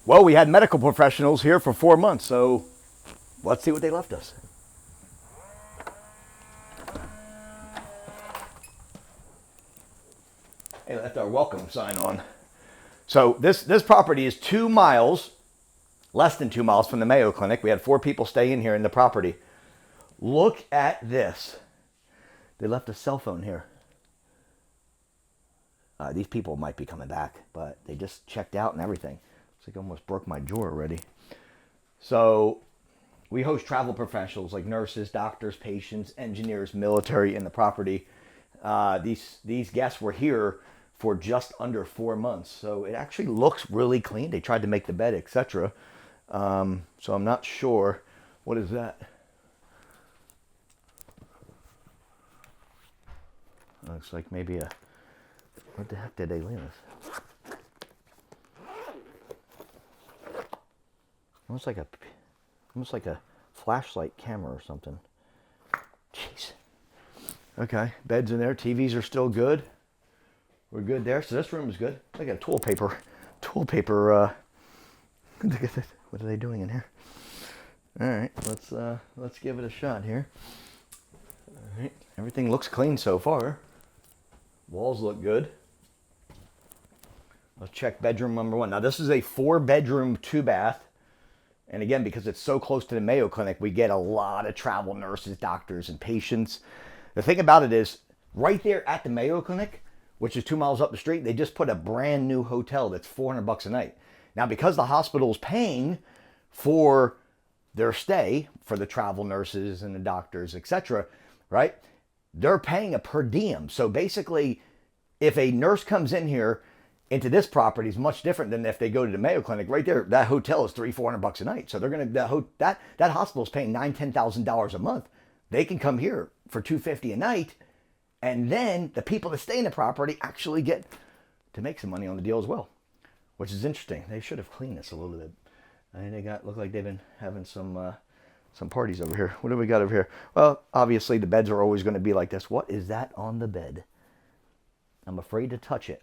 Well, we had medical professionals here for 4 months, so let's see what they left us. They left our welcome sign on. So this property is 2 miles, less than 2 miles from the Mayo Clinic. We had 4 people stay in here in the property. Look at this. They left a cell phone here. These people might be coming back, but they just checked out and everything. It's like almost broke my jaw already. So we host travel professionals like nurses, doctors, patients, engineers, military in the property. These guests were here for just under 4 months. So it actually looks really clean. They tried to make the bed, etc. So I'm not sure. What is that? Looks like maybe a... What the heck did they leave us? Almost like a flashlight camera or something. Jeez. Okay, beds in there. TVs are still good. We're good there. So this room is good. I got toilet paper. What are they doing in here? All right, let's give it a shot here. All right, everything looks clean so far. Walls look good. Let's check bedroom number 1. Now this is a 4-bedroom, 2-bath. And again, because it's so close to the Mayo Clinic, we get a lot of travel nurses, doctors, and patients. The thing about it is, right there at the Mayo Clinic, which is 2 miles up the street, they just put a brand new hotel that's $400 a night. Now, because the hospital is paying for their stay, for the travel nurses and the doctors, etc., right? They're paying a per diem. So basically, if a nurse comes in here into this property, is much different than if they go to the Mayo Clinic. Right there, that hotel is $300-400 a night. So they're gonna that hospital is paying $9,000-10,000 a month. They can come here for $250 a night, and then the people that stay in the property actually get to make some money on the deal as well, which is interesting. They should have cleaned this a little bit. I mean, look like they've been having some parties over here. What do we got over here? Well, obviously the beds are always going to be like this. What is that on the bed? I'm afraid to touch it.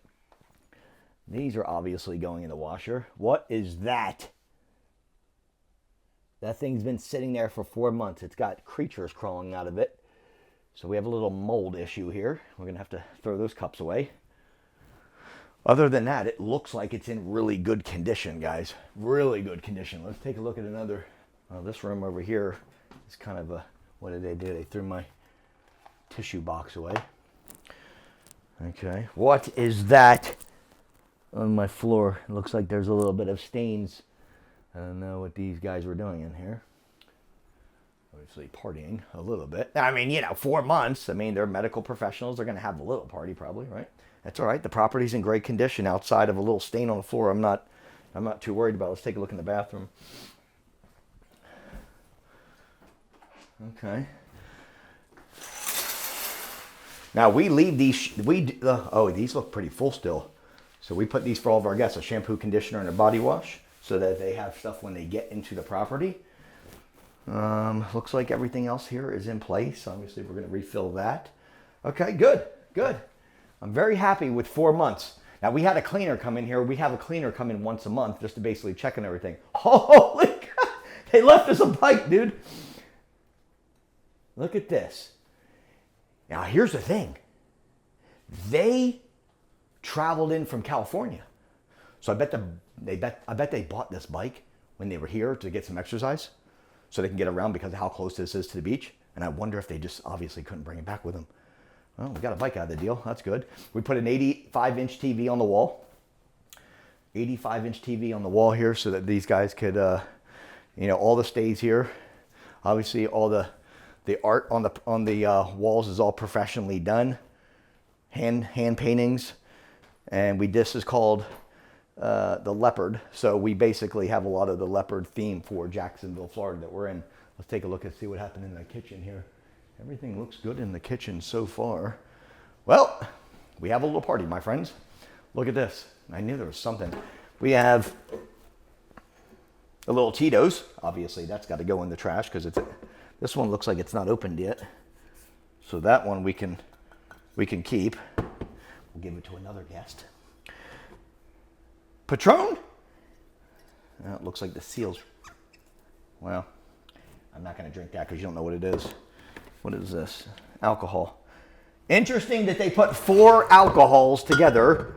These are obviously going in the washer. What is that? That thing's been sitting there for 4 months. It's got creatures crawling out of it. So we have a little mold issue here. We're going to have to throw those cups away. Other than that, it looks like it's in really good condition, guys. Really good condition. Let's take a look at another. This room over here is kind of a... What did they do? They threw my tissue box away. Okay. What is that on my floor? It looks like there's a little bit of stains. I don't know what these guys were doing in here. Obviously partying a little bit. I mean, 4 months. I mean, they're medical professionals. They're going to have a little party probably, right? That's all right. The property's in great condition outside of a little stain on the floor. I'm not too worried about it. Let's take a look in the bathroom. Okay. Now we leave these, these look pretty full still. So we put these for all of our guests, a shampoo, conditioner, and a body wash, so that they have stuff when they get into the property. Looks like everything else here is in place. Obviously, we're going to refill that. Okay, good. I'm very happy with 4 months. Now, we had a cleaner come in here. We have a cleaner come in once a month just to basically check on everything. Holy God! They left us a bike, dude. Look at this. Now, here's the thing. They traveled in from California. So I bet they bought this bike when they were here to get some exercise so they can get around because of how close this is to the beach. And I wonder if they just obviously couldn't bring it back with them. Well, we got a bike out of the deal. That's good. We put an 85-inch TV on the wall. 85-inch TV on the wall here so that these guys could, all the stays here. Obviously, all the art on the walls is all professionally done. Hand paintings. And this is called the Leopard. So we basically have a lot of the Leopard theme for Jacksonville, Florida that we're in. Let's take a look and see what happened in the kitchen here. Everything looks good in the kitchen so far. Well, we have a little party, my friends. Look at this. I knew there was something. We have a little Tito's. Obviously, that's got to go in the trash because this one looks like it's not opened yet. So that one we can keep. We'll give it to another guest. Patron? It looks like the seals. Well, I'm not going to drink that because you don't know what it is. What is this? Alcohol. Interesting that they put 4 alcohols together,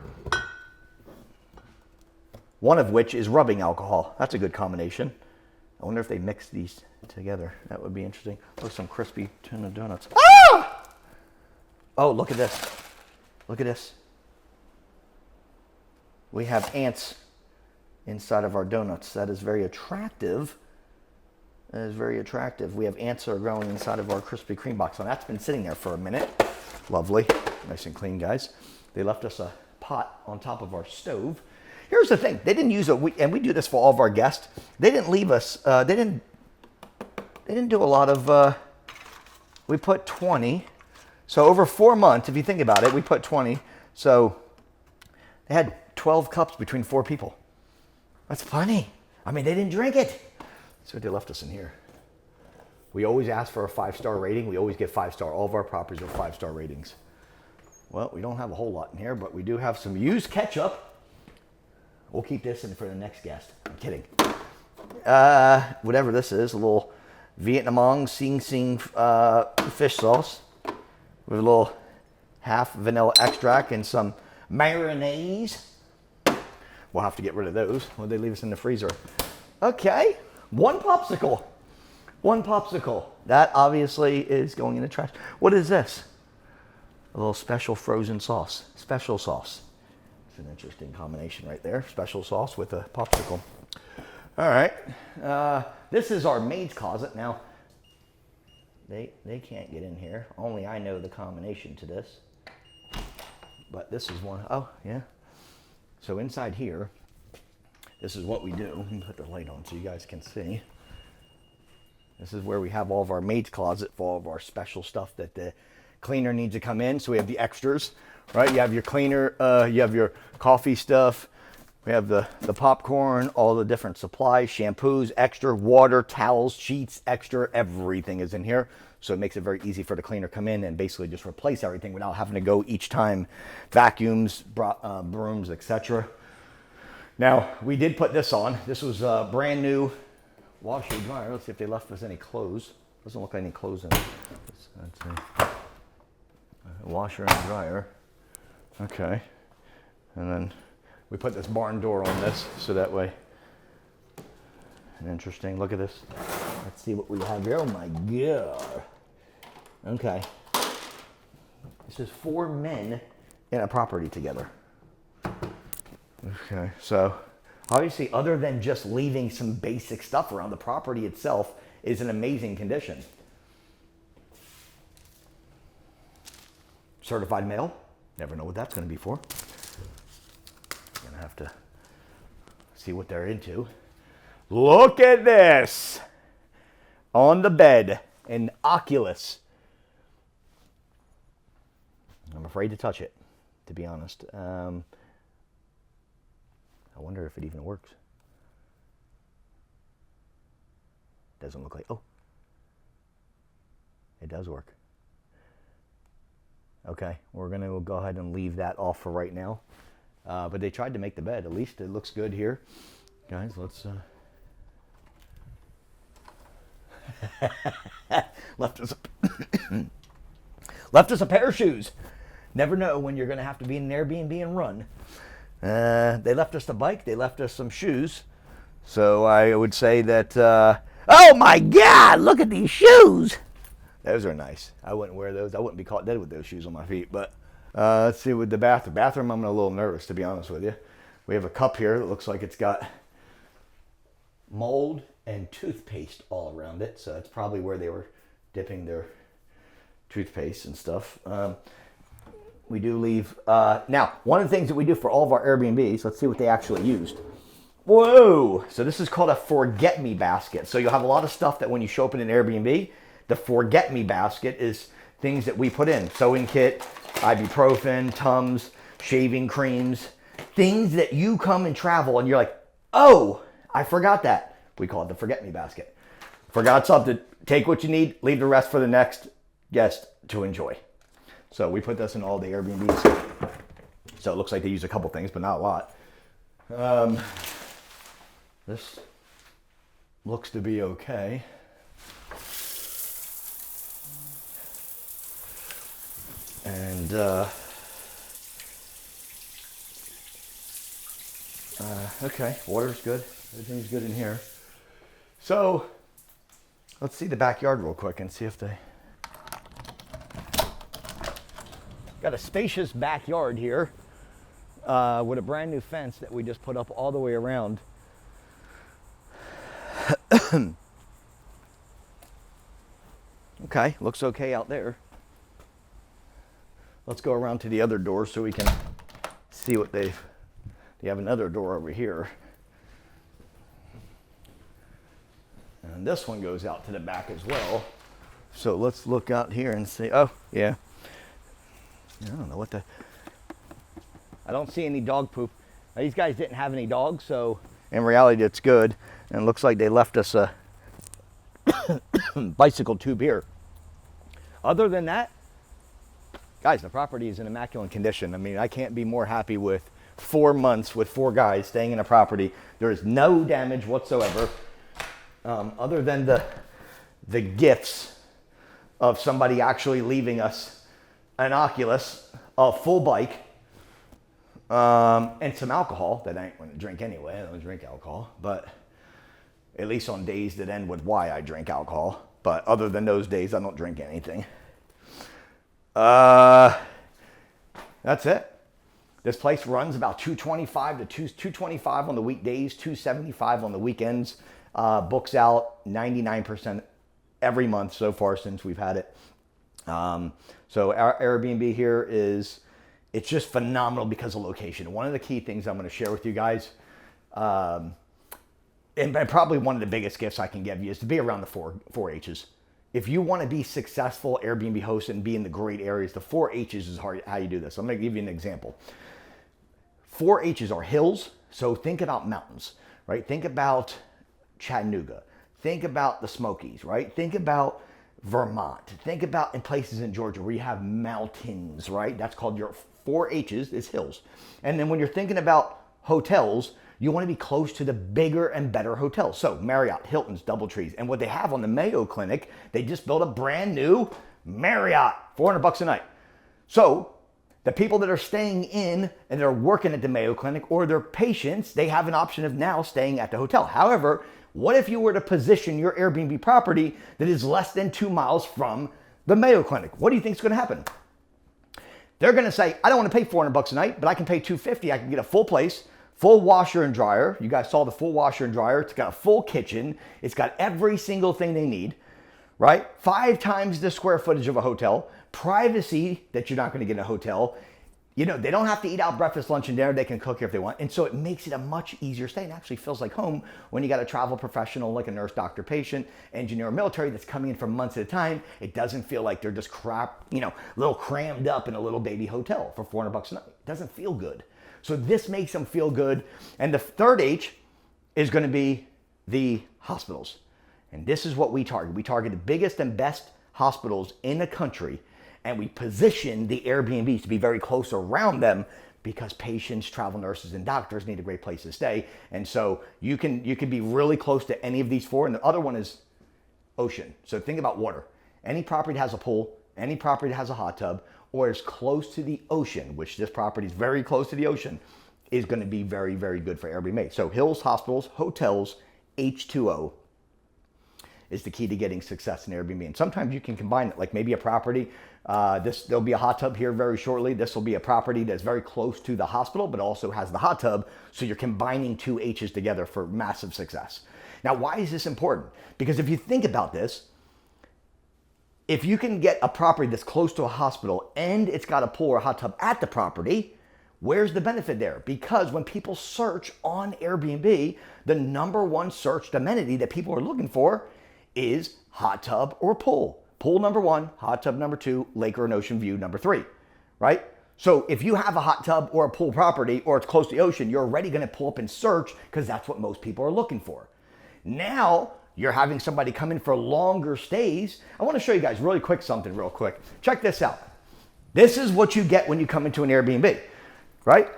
one of which is rubbing alcohol. That's a good combination. I wonder if they mix these together. That would be interesting. Look, some crispy tuna donuts. Ah! Oh, look at this. Look at this. We have ants inside of our donuts. That is very attractive. That is very attractive. We have ants that are growing inside of our Krispy Kreme box. And that's been sitting there for a minute. Lovely. Nice and clean, guys. They left us a pot on top of our stove. Here's the thing. They didn't use and we do this for all of our guests. They didn't leave us, they didn't do a lot of, we put 20. So over 4 months, if you think about it, we put 20. So they had 12 cups between 4 people. That's plenty. I mean, they didn't drink it. Let's see what they left us in here. We always ask for a 5-star rating. We always get 5-star. All of our properties are 5-star ratings. Well, we don't have a whole lot in here, but we do have some used ketchup. We'll keep this in for the next guest. I'm kidding. Whatever this is, a little Vietnamese Sing Sing fish sauce with a little half vanilla extract and some mayonnaise. We'll have to get rid of those. Well, they leave us in the freezer. Okay, 1 popsicle. 1 popsicle. That obviously is going in the trash. What is this? A little special frozen sauce. Special sauce. It's an interesting combination right there. Special sauce with a popsicle. All right. This is our maid's closet. Now, they can't get in here. Only I know the combination to this. But this is one. Oh, yeah. So inside here, this is what we do. Let me put the light on so you guys can see. This is where we have all of our maid's closet for all of our special stuff that the cleaner needs to come in. So we have the extras, right? You have your cleaner, you have your coffee stuff. We have the popcorn, all the different supplies, shampoos, extra, water, towels, sheets, extra, everything is in here. So it makes it very easy for the cleaner to come in and basically just replace everything without having to go each time, vacuums, brooms, etc. Now, we did put this on. This was a brand new washer dryer. Let's see if they left us any clothes. Doesn't look like any clothes in it. Let's see. Washer and dryer. Okay. And then we put this barn door on this so that way. Interesting. Look at this. Let's see what we have here. Oh my God. Okay. This is 4 men in a property together. Okay. So obviously, other than just leaving some basic stuff around, the property itself is in amazing condition. Certified mail. Never know what that's going to be for. Going to have to see what they're into. Look at this. On the bed, an Oculus. I'm afraid to touch it, to be honest. I wonder if it even works. Doesn't look like, oh. It does work. Okay, we're going to go ahead and leave that off for right now. But they tried to make the bed. At least it looks good here. Guys, let's... left us a pair of shoes. Never know when you're going to have to be in an Airbnb and run. They left us the bike. They left us some shoes. So I would say that... oh my God! Look at these shoes! Those are nice. I wouldn't wear those. I wouldn't be caught dead with those shoes on my feet. But let's see with the bathroom. Bathroom, I'm a little nervous, to be honest with you. We have a cup here that looks like it's got mold and toothpaste all around it. So that's probably where they were dipping their toothpaste and stuff. We do leave... now, one of the things that we do for all of our Airbnbs, let's see what they actually used. Whoa! So this is called a forget-me basket. So you'll have a lot of stuff that when you show up in an Airbnb, the forget-me basket is things that we put in. Sewing kit, ibuprofen, Tums, shaving creams, things that you come and travel and you're like, oh, I forgot that. We call it the forget-me basket. Forgot something, take what you need, leave the rest for the next guest to enjoy. So we put this in all the Airbnbs. So it looks like they use a couple things, but not a lot. This looks to be okay. And okay, water's good. Everything's good in here. So let's see the backyard real quick and see if they got a spacious backyard here with a brand new fence that we just put up all the way around. Okay, looks okay out there. Let's go around to the other door so we can see what they have another door over here. And this one goes out to the back as well. So let's look out here and see. Oh, yeah. I don't know what the... I don't see any dog poop. Now, these guys didn't have any dogs, so in reality it's good. And it looks like they left us a bicycle tube here. Other than that, guys, the property is in immaculate condition. I mean, I can't be more happy with 4 months with 4 guys staying in a property. There is no damage whatsoever, other than the gifts of somebody actually leaving us an Oculus, a full bike, and some alcohol that I ain't going to drink anyway. I don't drink alcohol, but at least on days that end with why I drink alcohol. But other than those days, I don't drink anything. That's it. This place runs about $225 to $225 on the weekdays, $275 on the weekends. Books out 99% every month so far since we've had it. So our Airbnb here it's just phenomenal because of location. One of the key things I'm going to share with you guys, and probably one of the biggest gifts I can give you, is to be around the four H's. If you want to be successful Airbnb host and be in the great areas, the 4 H's is how you do this. I'm going to give you an example. 4 H's are hills. So think about mountains, right? Think about Chattanooga. Think about the Smokies, right? Think about Vermont. Think about in places in Georgia where you have mountains, right? That's called your 4 H's is hills. And then when you're thinking about hotels, you want to be close to the bigger and better hotels. So Marriott, Hilton's, DoubleTrees. And what they have on the Mayo Clinic, they just built a brand new Marriott, $400 a night. So the people that are staying in and they're working at the Mayo Clinic, or their patients, they have an option of now staying at the hotel. However, what if you were to position your Airbnb property that is less than 2 miles from the Mayo Clinic? What do you think is going to happen? They're going to say, I don't want to pay $400 a night, but I can pay $250. I can get a full place, full washer and dryer. You guys saw the full washer and dryer. It's got a full kitchen. It's got every single thing they need, right? 5 times the square footage of a hotel. Privacy that you're not going to get in a hotel. You know, they don't have to eat out breakfast, lunch, and dinner. They can cook here if they want. And so it makes it a much easier stay. It actually feels like home when you got a travel professional like a nurse, doctor, patient, engineer, or military that's coming in for months at a time. It doesn't feel like they're just little crammed up in a little baby hotel for $400 a night. It doesn't feel good. So this makes them feel good. And the third H is going to be the hospitals. And this is what we target. We target the biggest and best hospitals in the country. And we position the Airbnbs to be very close around them because patients, travel nurses, and doctors need a great place to stay. And so you can be really close to any of these 4. And the other one is ocean. So think about water. Any property that has a pool, any property that has a hot tub, or is close to the ocean, which this property is very close to the ocean, is going to be very, very good for Airbnb. So hills, hospitals, hotels, H2O is the key to getting success in Airbnb. And sometimes you can combine it, like maybe a property. There'll be a hot tub here very shortly. This will be a property that's very close to the hospital, but also has the hot tub. So you're combining 2 H's together for massive success. Now, why is this important? Because if you think about this, if you can get a property that's close to a hospital and it's got a pool or a hot tub at the property, where's the benefit there? Because when people search on Airbnb, the #1 searched amenity that people are looking for is hot tub or pool. Pool #1, hot tub #2, lake or an ocean view #3, right? So if you have a hot tub or a pool property or it's close to the ocean, you're already going to pull up and search because that's what most people are looking for. Now you're having somebody come in for longer stays. I want to show you guys really quick something real quick. Check this out. This is what you get when you come into an Airbnb, right?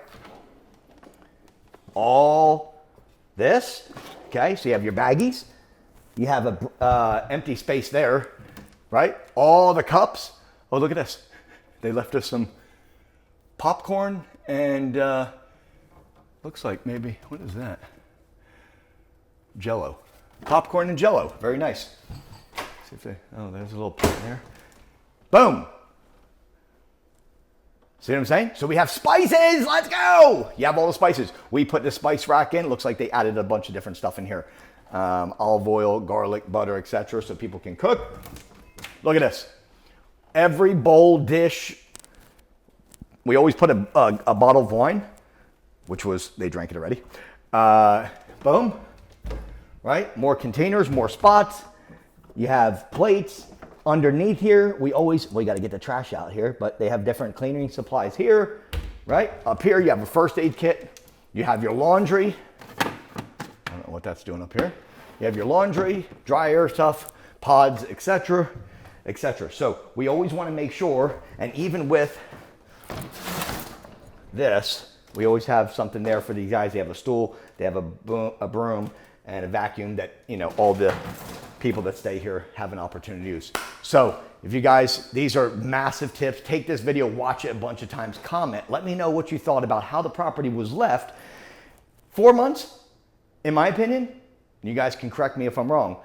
All this Okay, so you have your baggies. You have a empty space there, right? All the cups. Oh, look at this. They left us some popcorn and looks like maybe, what is that? Jello. Popcorn and Jello. Very nice. See if they, oh, there's a little pit there. Boom. See what I'm saying? So we have spices. Let's go. You have all the spices. We put the spice rack in. Looks like they added a bunch of different stuff in here. Olive oil, garlic, butter, etc. so people can cook. Look at this. Every bowl, dish, we always put a bottle of wine, which was, they drank it already. Boom. Right? More containers, more spots. You have plates. Underneath here, we got to get the trash out here, but they have different cleaning supplies here, right? Up here, you have a first aid kit. You have your laundry. I don't know what that's doing up here. You have your laundry, dryer stuff, pods, etc., etc. So we always want to make sure, and even with this, we always have something there for these guys. They have a stool, they have a broom, and a vacuum that, you know, all the people that stay here have an opportunity to use. So if you guys, these are massive tips. Take this video, watch it a bunch of times, comment. Let me know what you thought about how the property was left. 4 months, in my opinion, you guys can correct me if I'm wrong,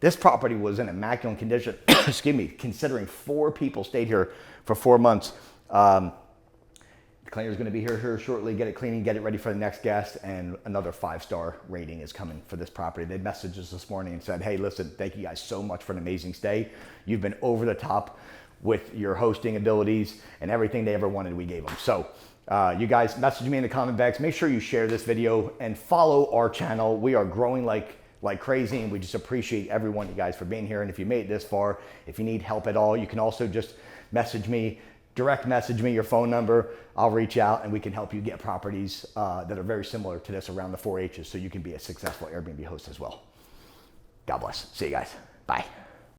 this property was in immaculate condition, excuse me, considering 4 people stayed here for 4 months. The cleaner's gonna be here shortly, get it cleaning, get it ready for the next guest, and another 5-star rating is coming for this property. They messaged us this morning and said, hey, listen, thank you guys so much for an amazing stay. You've been over the top with your hosting abilities, and everything they ever wanted, we gave them. So you guys message me in the comment box. Make sure you share this video and follow our channel. We are growing like crazy, and we just appreciate everyone, you guys, for being here. And if you made it this far, if you need help at all, you can also just message me, direct message me your phone number. I'll reach out and we can help you get properties that are very similar to this around the 4 H's, so you can be a successful Airbnb host as well. God bless. See you guys. Bye.